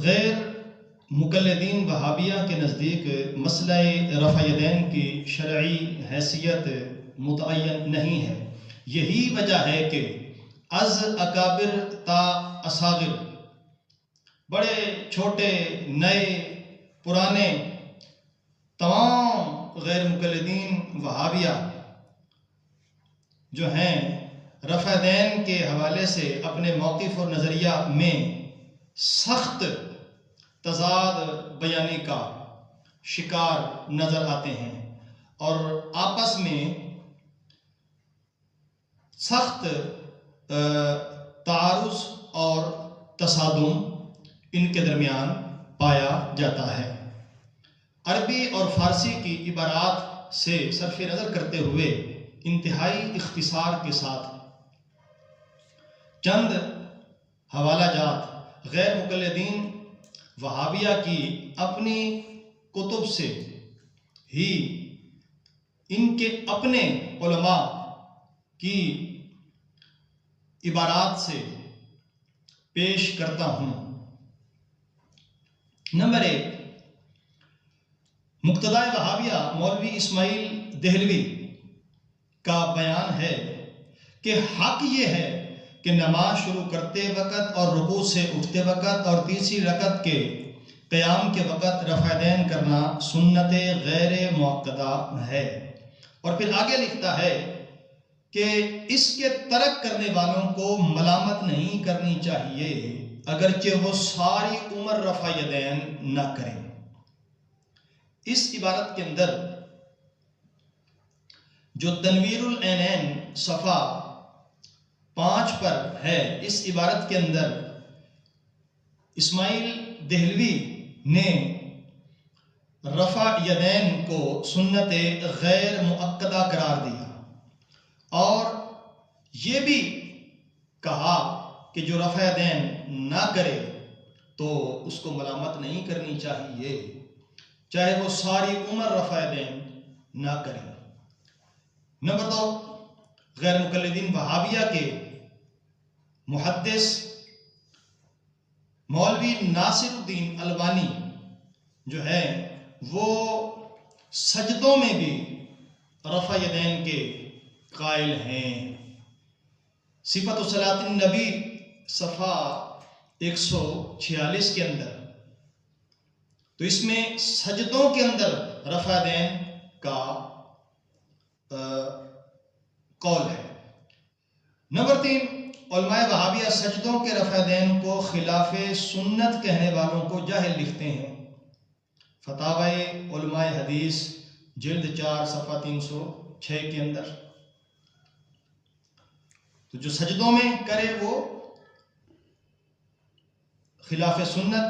غیر مقلدین وہابیہ کے نزدیک مسئلہ رفع یدین کی شرعی حیثیت متعین نہیں ہے۔ یہی وجہ ہے کہ از اکابر تا اصاغر، بڑے چھوٹے نئے پرانے تمام غیر مقلدین وہابیہ جو ہیں رفع دین کے حوالے سے اپنے موقف اور نظریہ میں سخت تضاد بیانی کا شکار نظر آتے ہیں اور آپس میں سخت تعارض اور تصادم ان کے درمیان پایا جاتا ہے۔ عربی اور فارسی کی عبارات سے صرف نظر کرتے ہوئے انتہائی اختصار کے ساتھ چند حوالہ جات غیر مقلدین وہابیہ کی اپنی کتب سے ہی ان کے اپنے علماء کی عبارات سے پیش کرتا ہوں۔ نمبر 1، مقتدائے وہابیہ مولوی اسماعیل دہلوی کا بیان ہے کہ حق یہ ہے کہ نماز شروع کرتے وقت اور رکوع سے اٹھتے وقت اور تیسری رکعت کے قیام کے وقت رفع دین کرنا سنت غیر مؤکدہ ہے، اور پھر آگے لکھتا ہے کہ اس کے ترک کرنے والوں کو ملامت نہیں کرنی چاہیے اگرچہ وہ ساری عمر رفع یدین نہ کریں۔ اس عبارت کے اندر جو تنویر العینین صفحہ 5 پر ہے، اس عبارت کے اندر اسماعیل دہلوی نے رفع یدین کو سنت غیر مؤکدہ قرار دیا اور یہ بھی کہا کہ جو رفع یدین نہ کرے تو اس کو ملامت نہیں کرنی چاہیے چاہے وہ ساری عمر رفع یدین نہ کرے۔ نمبر 2، غیر مقلدین وہابیہ کے محدث مولوی ناصر الدین البانی جو ہے وہ سجدوں میں بھی رفع یدین کے قائل ہیں۔ صفت صلاۃ النبی صفحہ 146 کے اندر تو اس میں سجدوں کے اندر رفع یدین کا قول ہے۔ نمبر 3، علماء وہابیہ سجدوں کے رفع یدین کو خلاف سنت کہنے والوں کو جاہل لکھتے ہیں۔ فتاوی علماء حدیث جلد 4 صفحہ 306 کے اندر تو جو سجدوں میں کرے وہ خلاف سنت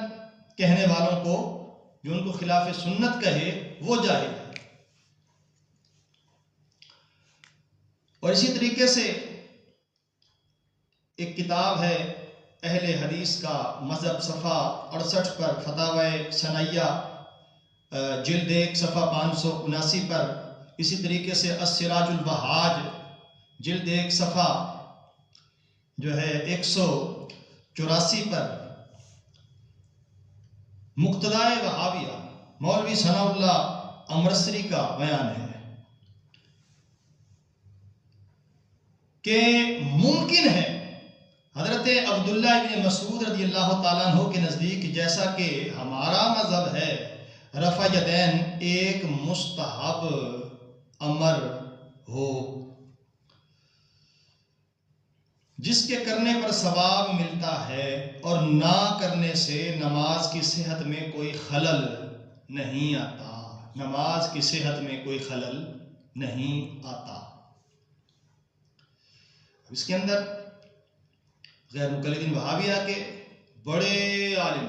کہنے والوں کو، جو ان کو خلاف سنت کہے وہ جاہل ہے۔ اور اسی طریقے سے ایک کتاب ہے اہل حدیث کا مذہب صفحہ 68 پر، فتاوی ثنائیہ جلد 1 صفحہ 579 پر، اسی طریقے سے السراج الوہاج جلد 1 صفحہ جو ہے 184 پر مقتدائے وہابیہ مولوی ثناء اللہ امرسری کا بیان ہے کہ ممکن ہے حضرت عبداللہ ابن مسعود رضی اللہ تعالیٰ عنہ کے نزدیک جیسا کہ ہمارا مذہب ہے رفع یدین ایک مستحب امر ہو جس کے کرنے پر ثواب ملتا ہے اور نہ کرنے سے نماز کی صحت میں کوئی خلل نہیں آتا، نماز کی صحت میں کوئی خلل نہیں آتا۔ اس کے اندر غیر مقلدین وہابیہ کے بڑے عالم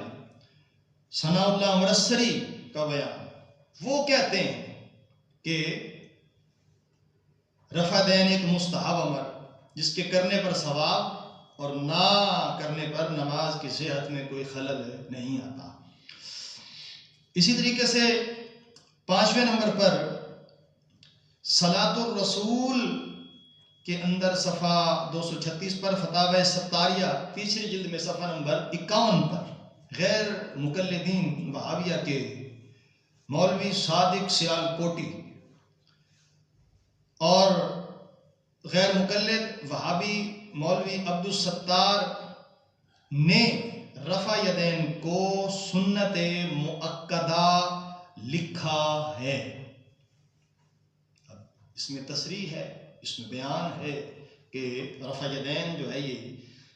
ثناء اللہ امرسری کا بیان، وہ کہتے ہیں کہ رفع دین ایک مستحب امر جس کے کرنے پر ثواب اور نہ کرنے پر نماز کی صحت میں کوئی خلل نہیں آتا۔ اسی طریقے سے 5ویں نمبر پر صلاۃ الرسول کے اندر صفحہ 236 پر فتاوی ستاریہ 3 جلد میں صفحہ نمبر 51 پر غیر مقلدین وہابیہ کے مولوی صادق سیال کوٹی اور غیر مقلد وہابی مولوی عبدالستار نے رفع یدین کو سنت مؤکدہ لکھا ہے۔ اب اس میں تصریح ہے، اس میں بیان ہے کہ رفع یدین جو ہے یہ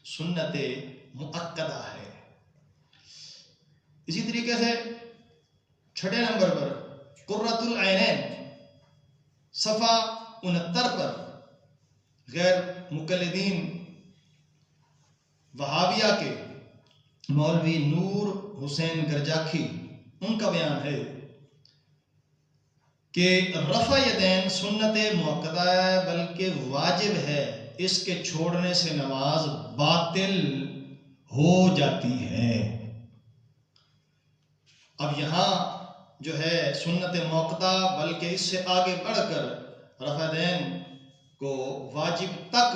سنت مؤکدہ ہے۔ اسی طریقے سے 6 نمبر پر قرۃ العینین صفحہ 69 پر غیر مقلدین وہابیہ کے مولوی نور حسین گرجاکھی ان کا بیان ہے کہ رفع یدین سنت مؤکدہ ہے بلکہ واجب ہے، اس کے چھوڑنے سے نماز باطل ہو جاتی ہے۔ اب یہاں جو ہے سنت مؤکدہ بلکہ اس سے آگے بڑھ کر رفع یدین کو واجب تک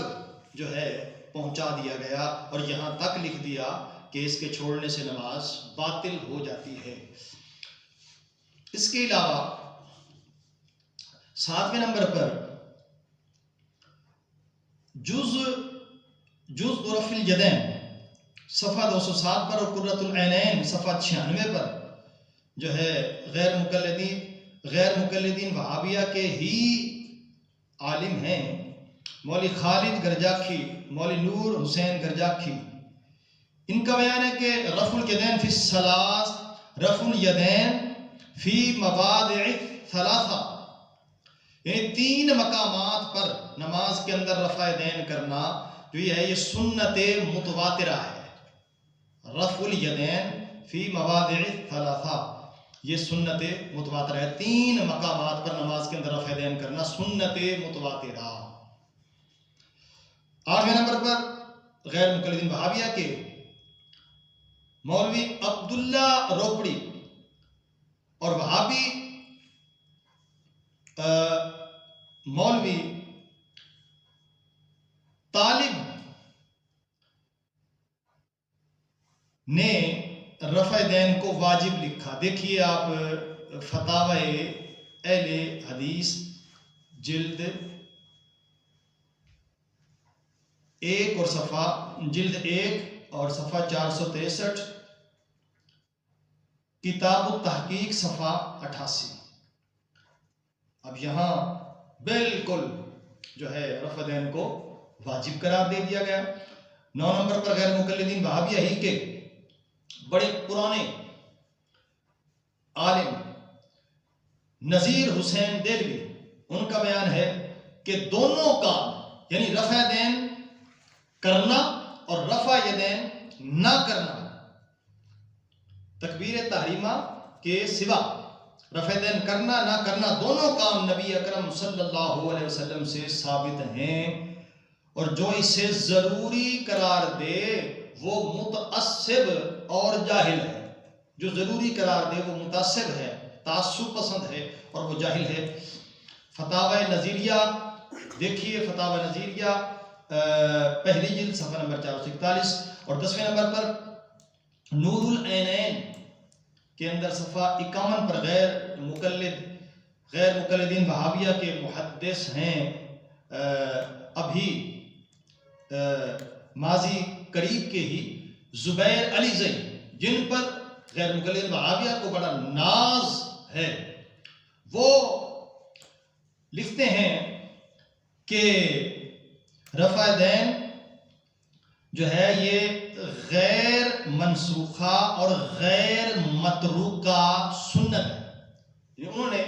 جو ہے پہنچا دیا گیا اور یہاں تک لکھ دیا کہ اس کے چھوڑنے سے نماز باطل ہو جاتی ہے۔ اس کے علاوہ 7 نمبر پر جز رفع الیدین صفحہ 207 پر اور قرۃ العینین صفحہ 96 پر جو ہے غیر مقلدین وہابیہ کے ہی عالم ہیں مولوی خالد گرجاکھی، مولوی نور حسین گرجاکھی، ان کا بیان ہے کہ رفع الیدین فی الصلاۃ، رفع الیدین فی مواضع ثلاثہ، یعنی 3 مقامات پر نماز کے اندر رفع یدین کرنا جو یہ ہے یہ سنت متواترہ ہے۔ رفع الیدین فی مواضع ثلاثہ یہ سنت متواترہ ہے، 3 مقامات پر نماز کے اندر رفع یدین کرنا سنت متواترہ۔ 8 نمبر پر غیر مقلدین وہابیہ کے مولوی عبداللہ روپڑی اور وہابی مولوی طالب نے رفع یدین کو واجب لکھا۔ دیکھیے آپ فتاوی اہل حدیث جلد 1 اور صفحہ 463، کتاب التحقیق صفحہ 88۔ اب یہاں بالکل جو ہے رفع یدین کو واجب قرار دے دیا گیا۔ 9 نمبر پر غیر مقلدین وہابیہ ہی کے بڑے پرانے عالم نذیر حسین دہلوی ان کا بیان ہے کہ دونوں کام یعنی رفع یدین کرنا اور رفع یدین نہ کرنا تکبیر تحریمہ کے سوا رفع یدین کرنا نہ کرنا دونوں کام نبی اکرم صلی اللہ علیہ وسلم سے ثابت ہیں، اور جو اسے ضروری قرار دے وہ متعصب اور جاہل ہے۔ جو ضروری قرار دے وہ متعصب ہے، تعصب پسند ہے اور وہ جاہل ہے۔ فتاوی نظیریہ دیکھیے، فتاوی نظیریہ پہلی جلد صفحہ نمبر 441 اور 10 نمبر پر نور العینین کے اندر صفحہ 51 پر غیر مقلدین وہابیہ کے محدث ہیں ابھی ماضی قریب کے ہی زبیر علی زئی، جن پر غیر مقلدین وہابیہ کو بڑا ناز ہے، وہ لکھتے ہیں کہ رفع یدین جو ہے یہ غیر منسوخہ اور غیر متروکہ سنت ہے۔ انہوں نے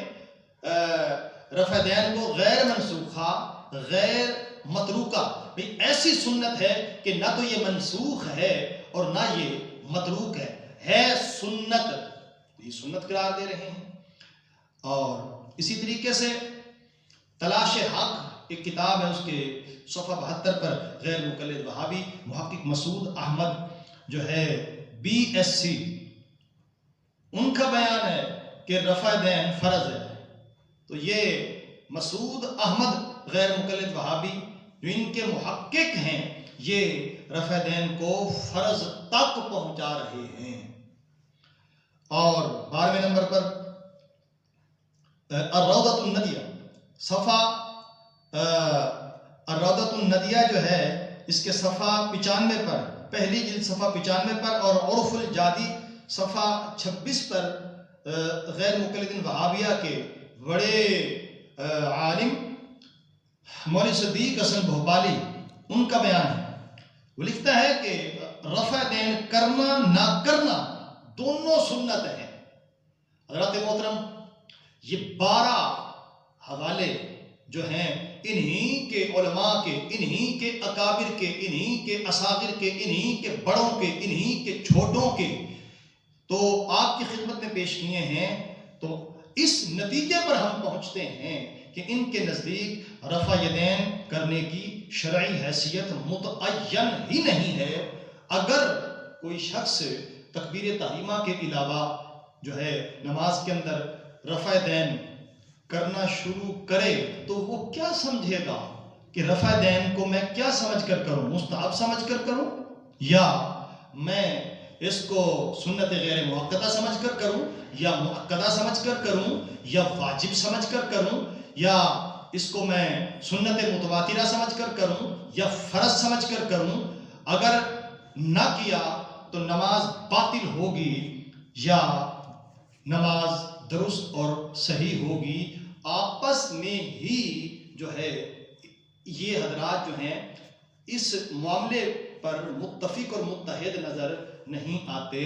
رفع یدین کو غیر منسوخہ غیر متروکہ، ایسی سنت ہے کہ نہ تو یہ منسوخ ہے اور نہ یہ متروک ہے سنت، یہ سنت قرار دے رہے ہیں۔ اور اسی طریقے سے تلاش حق ایک کتاب ہے، اس کے صفحہ 72 پر غیر مقلد وہابی محقق مسعود احمد جو ہے BSc، ان کا بیان ہے کہ رفع یدین فرض ہے۔ تو یہ مسعود احمد غیر مقلد وہابی جو ان کے محقق ہیں، یہ رفع یدین کو فرض تک پہنچا رہے ہیں۔ اور 12ویں نمبر پر الروضۃ الندیہ، صفحہ الروضۃ الندیہ جو ہے اس کے صفحہ 95 پر، پہلی جلد صفحہ 95 پر، اور عرف الجادی صفحہ 26 پر غیر مقلدین وہابیہ کے بڑے عالم مولوی صدیق حسن بھوپالی ان کا بیان ہے۔ وہ لکھتا ہے کہ رفع دین کرنا نہ کرنا دونوں سنت ہیں۔ حضرات محترم، یہ 12 حوالے جو ہیں انہی کے علماء کے، انہی کے اکابر کے، انہی کے اصاغر کے، انہی کے بڑوں کے، انہی کے چھوٹوں کے تو آپ کی خدمت میں پیش کیے ہیں۔ تو اس نتیجے پر ہم پہنچتے ہیں کہ ان کے نزدیک رفع یدین کرنے کی شرعی حیثیت متعین ہی نہیں ہے۔ اگر کوئی شخص تکبیر تحریمہ کے علاوہ جو ہے نماز کے اندر رفع دین کرنا شروع کرے تو وہ کیا سمجھے گا کہ رفع دین کو میں کیا سمجھ کر کروں؟ مستحب سمجھ کر کروں، یا میں اس کو سنت غیر مؤکدہ سمجھ کر کروں، یا مؤکدہ سمجھ کر کروں، یا واجب سمجھ کر کروں، یا اس کو میں سنت متواترہ سمجھ کر کروں، یا فرض سمجھ کر کروں؟ اگر نہ کیا تو نماز باطل ہوگی یا نماز درست اور صحیح ہوگی؟ آپس میں ہی جو ہے یہ حضرات جو ہیں اس معاملے پر متفق اور متحد نظر نہیں آتے۔